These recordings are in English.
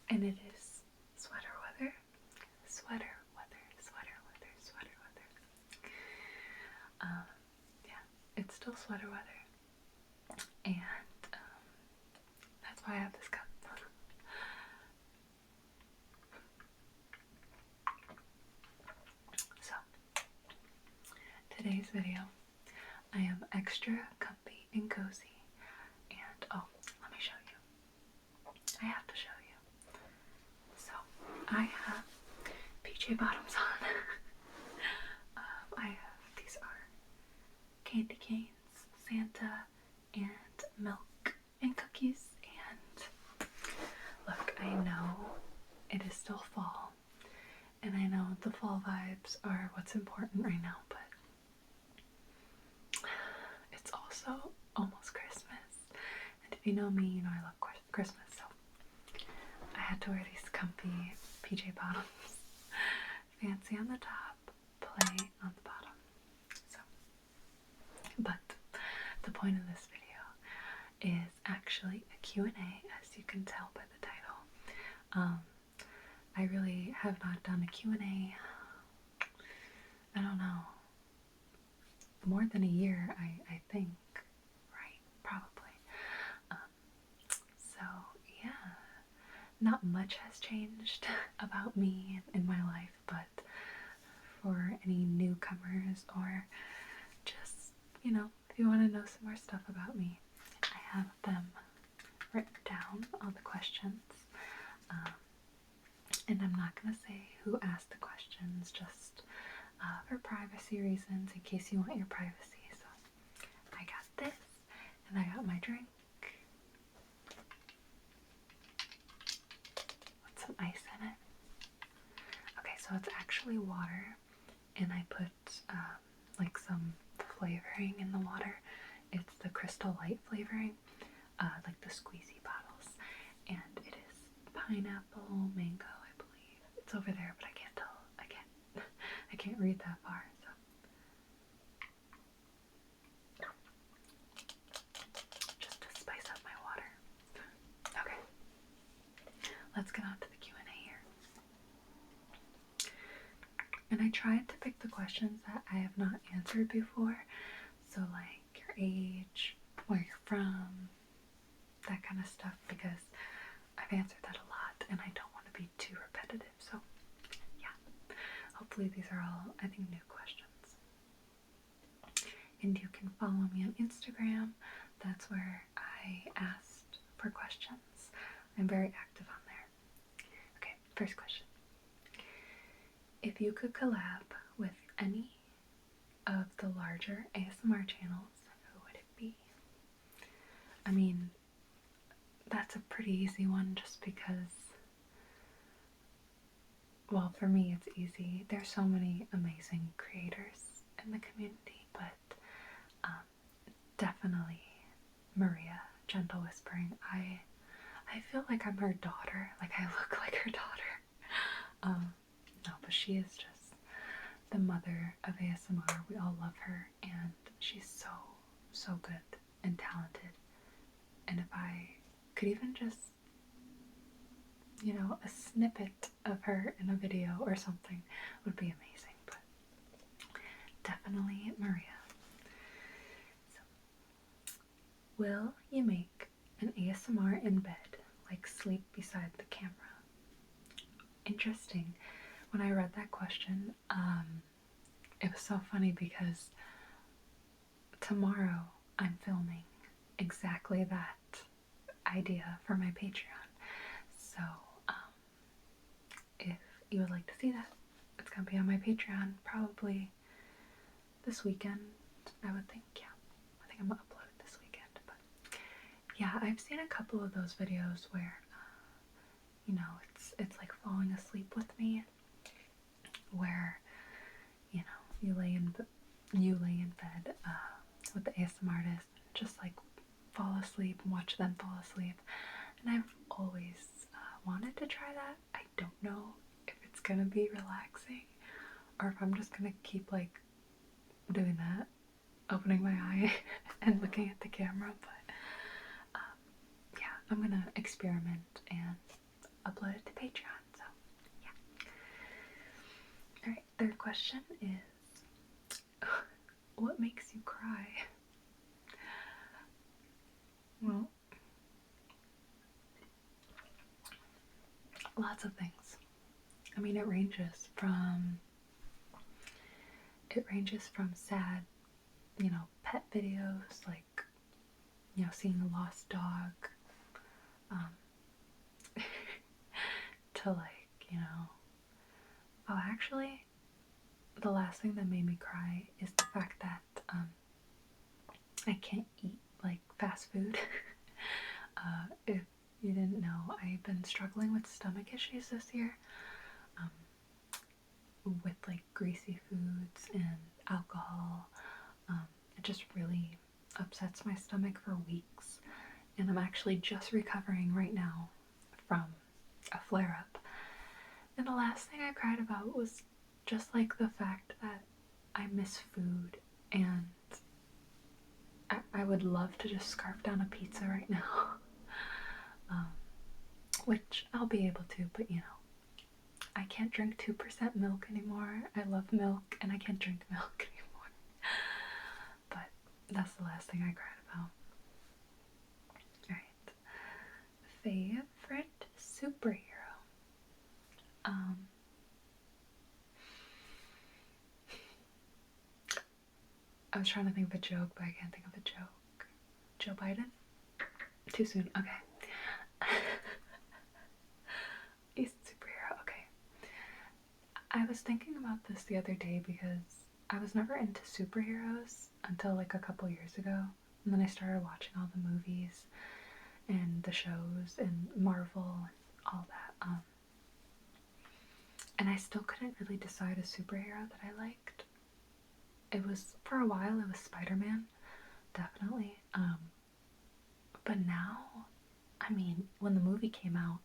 and it is sweater weather. Sweater weather, sweater weather, sweater weather. Yeah, it's still sweater weather, and that's why I have this cup. So, today's video, I am extra comfy and cozy, and oh, let me show you. I have to show you. So, I have PJ bottoms on. These are candy canes, Santa, and milk and cookies. And look, I know it is still fall, and I know the fall vibes are what's important right now, but it's also almost Christmas. And if you know me, you know I love Christmas, so I had to wear these comfy PJ bottoms. Fancy on the top, play on the bottom. So, but the point of this video is actually a Q&A, as you can tell by the title. I really have not done a Q&A, I don't know, more than a year, I think, right? Probably. So, yeah, not much has changed about me in my life, but for any newcomers or just, you know, if you want to know some more stuff about me, I have them written down, all the questions. And I'm not going to say who asked the questions, just for privacy reasons, in case you want your privacy. So I got this, and I got my drink. With some ice in it. Okay, so it's actually water, and I put like some flavoring in the water. It's the Crystal Light flavoring, like the squeezy bottles, and it is pineapple, mango, I believe. It's over there, but I can't tell. I can't read that far. So just to spice up my water. Okay, let's get on to the Q&A here. And I tried to pick the questions that I have not answered before. So like your age, where you're from, that kind of stuff, because I've answered that a lot and I don't want to be too repetitive. So yeah, hopefully these are all, I think, new questions. And you can follow me on Instagram. That's where I asked for questions. I'm very active on there. Okay, first question. If you could collab with any of the larger ASMR channels, who would it be? I mean, that's a pretty easy one just because, well, for me it's easy. There's so many amazing creators in the community, but definitely Maria, Gentle Whispering. I feel like I'm her daughter, like I look like her daughter. No, but she is just the mother of ASMR. We all love her, and she's so good and talented. And if I could even just, you know, a snippet of her in a video or something would be amazing. But definitely Maria. So, will you make an ASMR in bed, like sleep beside the camera? Interesting. When I read that question, it was so funny because tomorrow I'm filming exactly that idea for my Patreon. So, if you would like to see that, it's gonna be on my Patreon probably this weekend, I would think. Yeah, I think I'm gonna upload it this weekend. But yeah, I've seen a couple of those videos where, you know, it's like falling asleep with me, where, you know, you lay in bed with the ASMR artist, just like fall asleep and watch them fall asleep. And I've always wanted to try that. I don't know if it's gonna be relaxing or if I'm just gonna keep like doing that, opening my eye and looking at the camera, but yeah, I'm gonna experiment, and upload it to Patreon. So, yeah. Alright, third question is, what makes you cry? Well, lots of things. I mean, it ranges from sad, pet videos, like, seeing a lost dog, to oh, actually, the last thing that made me cry is the fact that, I can't eat, like, fast food. If you didn't know, I've been struggling with stomach issues this year, with, like, greasy foods and alcohol. It just really upsets my stomach for weeks, and I'm actually just recovering right now from a flare-up. And the last thing I cried about was just, like, the fact that I miss food, and I would love to just scarf down a pizza right now. Which I'll be able to, but I can't drink 2% milk anymore. I love milk, and I can't drink milk anymore. But that's the last thing I cried about. Alright. Favorite superhero? I was trying to think of a joke, but I can't think of a joke. Joe Biden? Too soon. Okay. He's a superhero. Okay. I was thinking about this the other day because I was never into superheroes until like a couple years ago. And then I started watching all the movies and the shows and Marvel and all that. And I still couldn't really decide a superhero that I liked. It was, for a while, it was Spider-Man, definitely. But now, I mean, when the movie came out,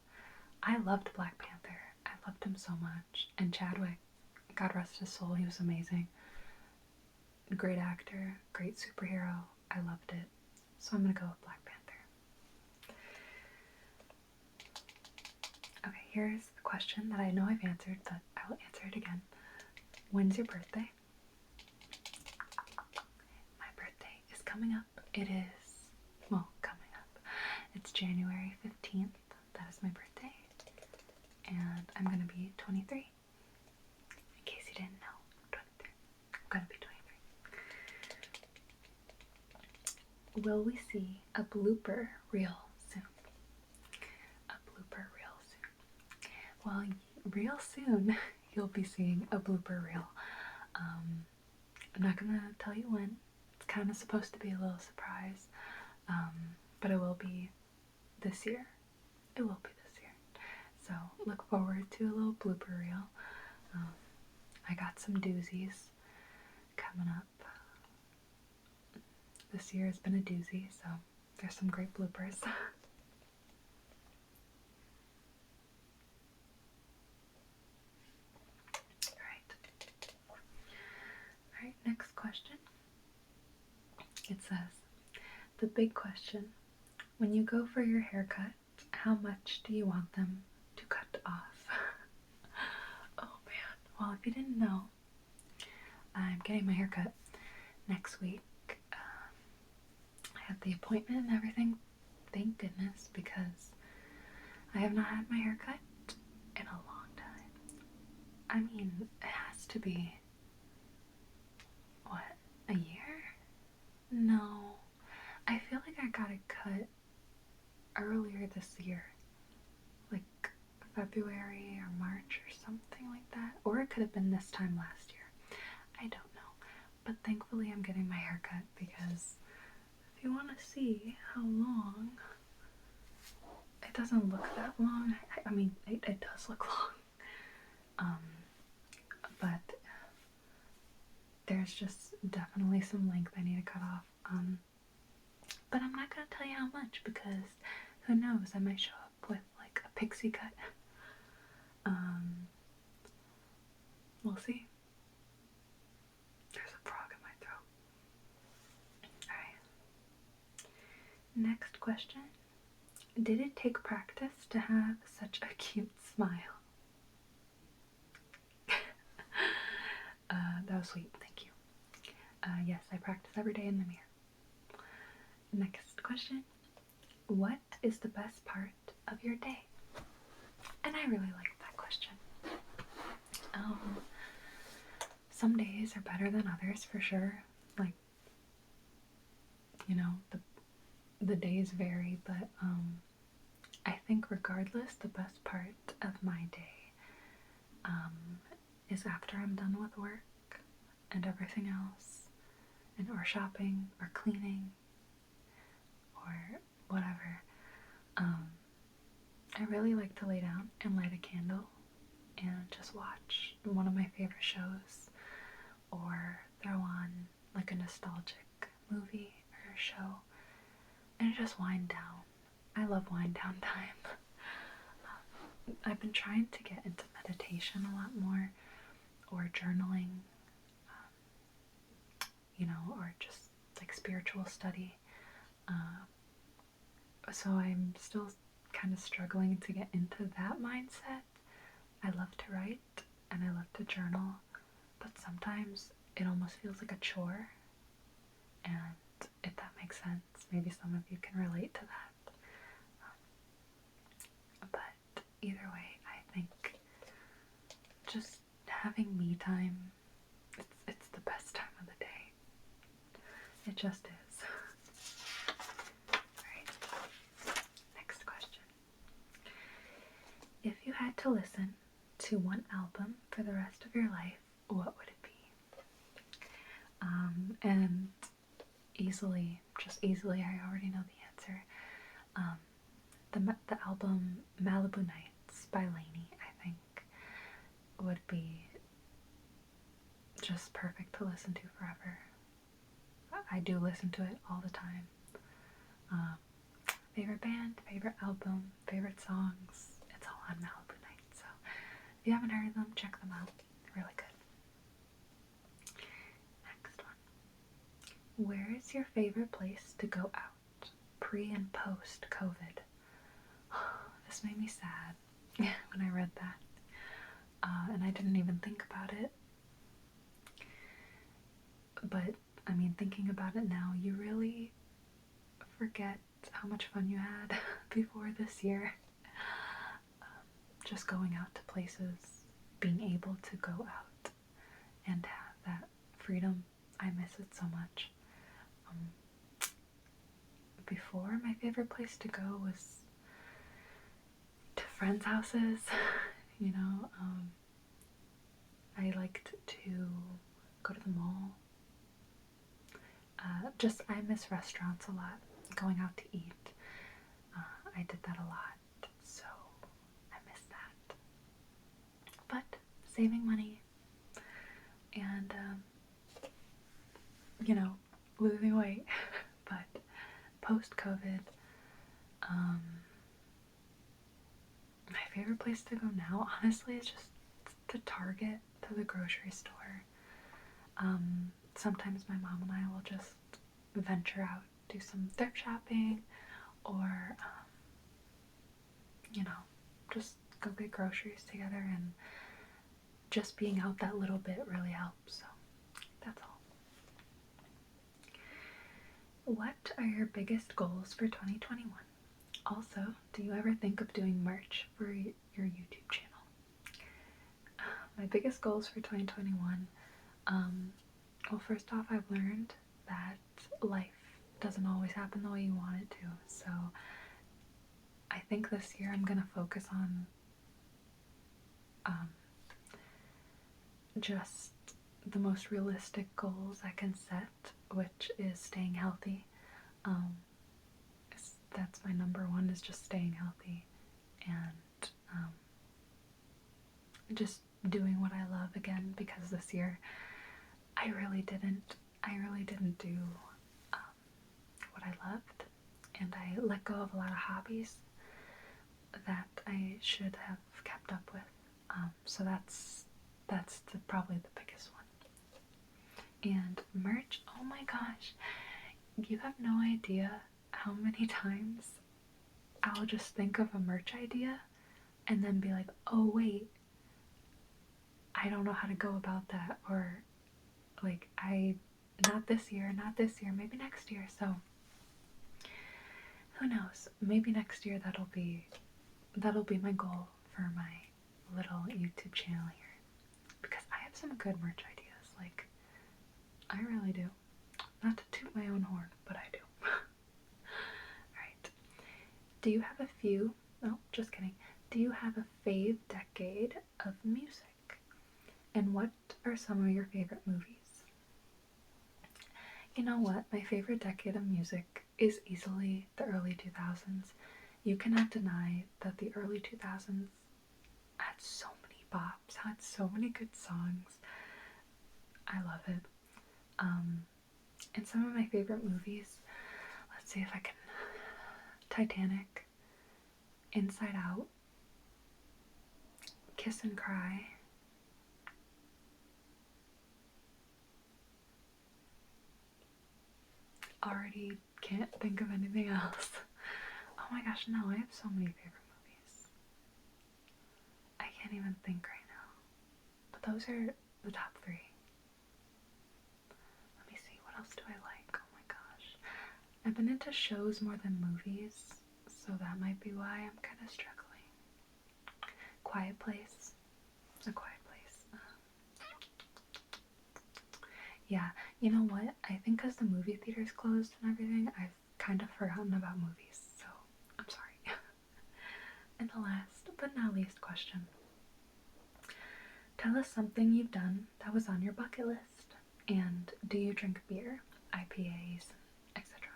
I loved Black Panther. I loved him so much. And Chadwick, God rest his soul, he was amazing. Great actor, great superhero. I loved it. So I'm gonna go with Black Panther. Okay, here's the question that I know I've answered, but I will answer it again. When's your birthday? My birthday is coming up. It is, well, coming up. It's January 15th. That is my birthday. And I'm gonna be 23. In case you didn't know, I'm 23. I'm gonna be 23. Will we see a blooper reel soon? A blooper reel soon. Well, real soon you'll be seeing a blooper reel. I'm not gonna tell you when. It's kind of supposed to be a little surprise, but it will be this year. It will be this year. So look forward to a little blooper reel. I got some doozies coming up. This year has been a doozy, so there's some great bloopers. Alright, next question. It says, the big question, when you go for your haircut, how much do you want them to cut off? Oh man, well if you didn't know, I'm getting my haircut next week. I have the appointment and everything, thank goodness, because I have not had my haircut in a long time. I mean, it has to be, what, a year? No, I feel like I got it cut earlier this year, like February or March or something like that, or it could have been this time last year. I don't know, but thankfully I'm getting my hair cut because if you want to see how long, it doesn't look that long. I mean, it does look long, but there's just definitely some length I need to cut off. But I'm not gonna tell you how much because who knows, I might show up with like a pixie cut. We'll see. There's a frog in my throat. Alright. Next question. Did it take practice to have such a cute smile? That was sweet, thank you. Yes, I practice every day in the mirror. Next question. What is the best part of your day? And I really like that question. Some days are better than others for sure. Like, you know, the days vary, but I think regardless, the best part of my day is after I'm done with work and everything else, and or shopping or cleaning or whatever. I really like to lay down and light a candle and just watch one of my favorite shows, or throw on like a nostalgic movie or a show and just wind down. I love wind down time. I've been trying to get into meditation a lot more, or journaling, or just like spiritual study. So I'm still kind of struggling to get into that mindset. I love to write and I love to journal, but sometimes it almost feels like a chore. And if that makes sense, maybe some of you can relate to that. But either way, I think just having me time, it's the best time of the day. It just is. Alright, next question. If you had to listen to one album for the rest of your life, what would it be? And easily, I already know the answer. The album Malibu Nights by Lainey, I think, would be just perfect to listen to forever. I do listen to it all the time. Favorite band, favorite album, favorite songs, it's all on Malibu Nights. So if you haven't heard them, check them out. They're really good. Next one. Where is your favorite place to go out, pre and post COVID? This made me sad when I read that. And I didn't even think about it. But, I mean, thinking about it now, you really forget how much fun you had before this year. Just going out to places, being able to go out and have that freedom. I miss it so much. Before, my favorite place to go was to friends' houses. I liked to go to the mall. I miss restaurants a lot, going out to eat. I did that a lot, so I miss that. But saving money and, losing weight. But post-COVID, my favorite place to go now, honestly, is just to Target, to the grocery store. Sometimes my mom and I will just venture out, do some thrift shopping, or, just go get groceries together, and just being out that little bit really helps. So that's all. What are your biggest goals for 2021? Also, do you ever think of doing merch for your YouTube channel? My biggest goals for 2021, well, first off, I've learned that life doesn't always happen the way you want it to, so I think this year I'm gonna focus on just the most realistic goals I can set, which is staying healthy. That's my number one, is just staying healthy, and just doing what I love again, because this year I really didn't do what I loved, and I let go of a lot of hobbies that I should have kept up with. So that's probably the biggest one. And merch, oh my gosh, you have no idea how many times I'll just think of a merch idea and then be like, oh wait, I don't know how to go about that, or like, not this year, maybe next year. So who knows, maybe next year that'll be my goal for my little YouTube channel here, because I have some good merch ideas, like, I really do. Not to toot my own horn, but I do. Alright, do you have a few, no, just kidding, do you have a fave decade of music? And what are some of your favorite movies? You know what? My favorite decade of music is easily the early 2000s. You cannot deny that the early 2000s had so many bops, had so many good songs. I love it. And some of my favorite movies, let's see if I can, Titanic, Inside Out, Kiss and Cry, already can't think of anything else. Oh my gosh, no, I have so many favorite movies. I can't even think right now. But those are the top 3. Let me see, what else do I like? Oh my gosh. I've been into shows more than movies, so that might be why I'm kind of struggling. Quiet Place. A Quiet Place. Yeah, you know what? I think because the movie theater's closed and everything, I've kind of forgotten about movies, so I'm sorry. And the last but not least question. Tell us something you've done that was on your bucket list. And do you drink beer, IPAs, etc.?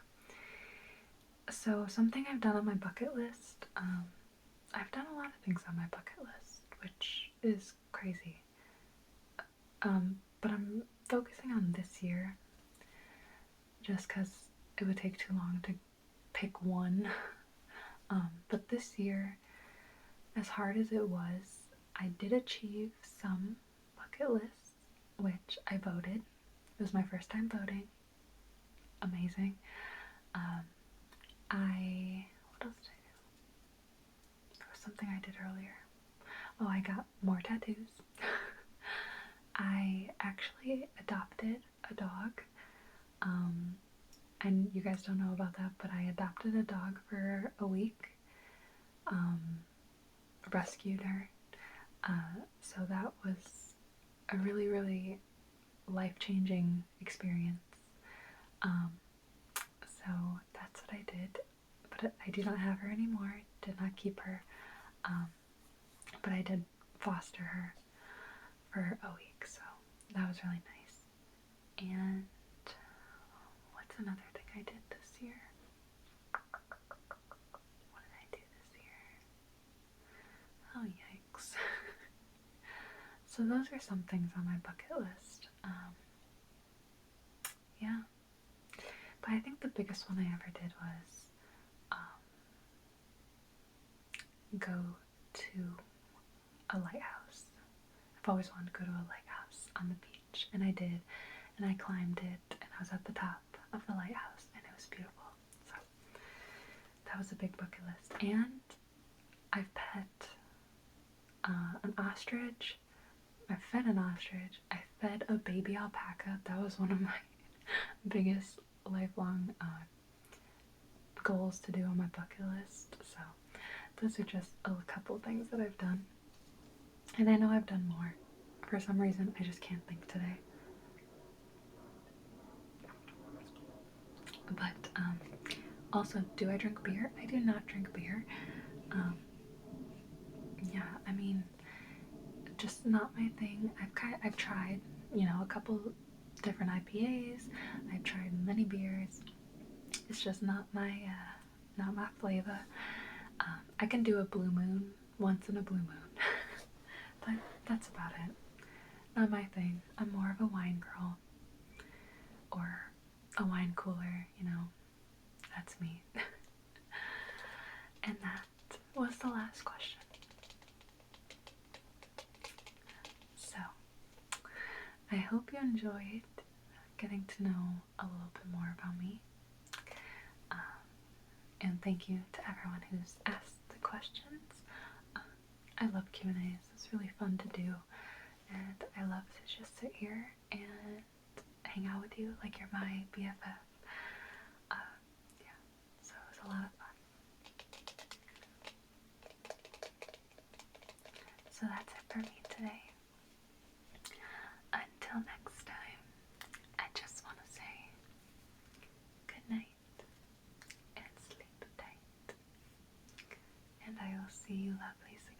So something I've done on my bucket list, I've done a lot of things on my bucket list, which is crazy. But I'm focusing on this year just because it would take too long to pick one. But this year, as hard as it was, I did achieve some bucket lists, which I voted. It was my first time voting. Amazing. What else did I do? There was something I did earlier. Oh, I got more tattoos. I actually adopted a dog. And you guys don't know about that, but I adopted a dog for a week. Rescued her. So that was a really, really life-changing experience. So that's what I did. But I do not have her anymore. Did not keep her. But I did foster her for a week, so that was really nice. And what's another thing I did this year? What did I do this year? Oh, yikes. So those are some things on my bucket list. Yeah. But I think the biggest one I ever did was go to a lighthouse. I've always wanted to go to a lighthouse on the beach, and I did, and I climbed it, and I was at the top of the lighthouse, and it was beautiful. So that was a big bucket list. And I've pet an ostrich. I fed an ostrich. I fed a baby alpaca. That was one of my biggest lifelong goals to do on my bucket list. So those are just a couple things that I've done. And I know I've done more. For some reason, I just can't think today. But also, do I drink beer? I do not drink beer. Yeah, I mean, just not my thing. I've tried, a couple different IPAs. I've tried many beers. It's just not my flavor. I can do a blue moon once in a blue moon, but that's about it. Not my thing. I'm more of a wine girl, or a wine cooler. That's me. And that was the last question. So, I hope you enjoyed getting to know a little bit more about me. And thank you to everyone who's asked the questions. I love Q&As. It's really fun to do. And I love to just sit here and hang out with you like you're my BFF. Yeah, so it was a lot of fun. So that's it for me today. Until next time, I just want to say good night and sleep tight. And I will see you lovelies again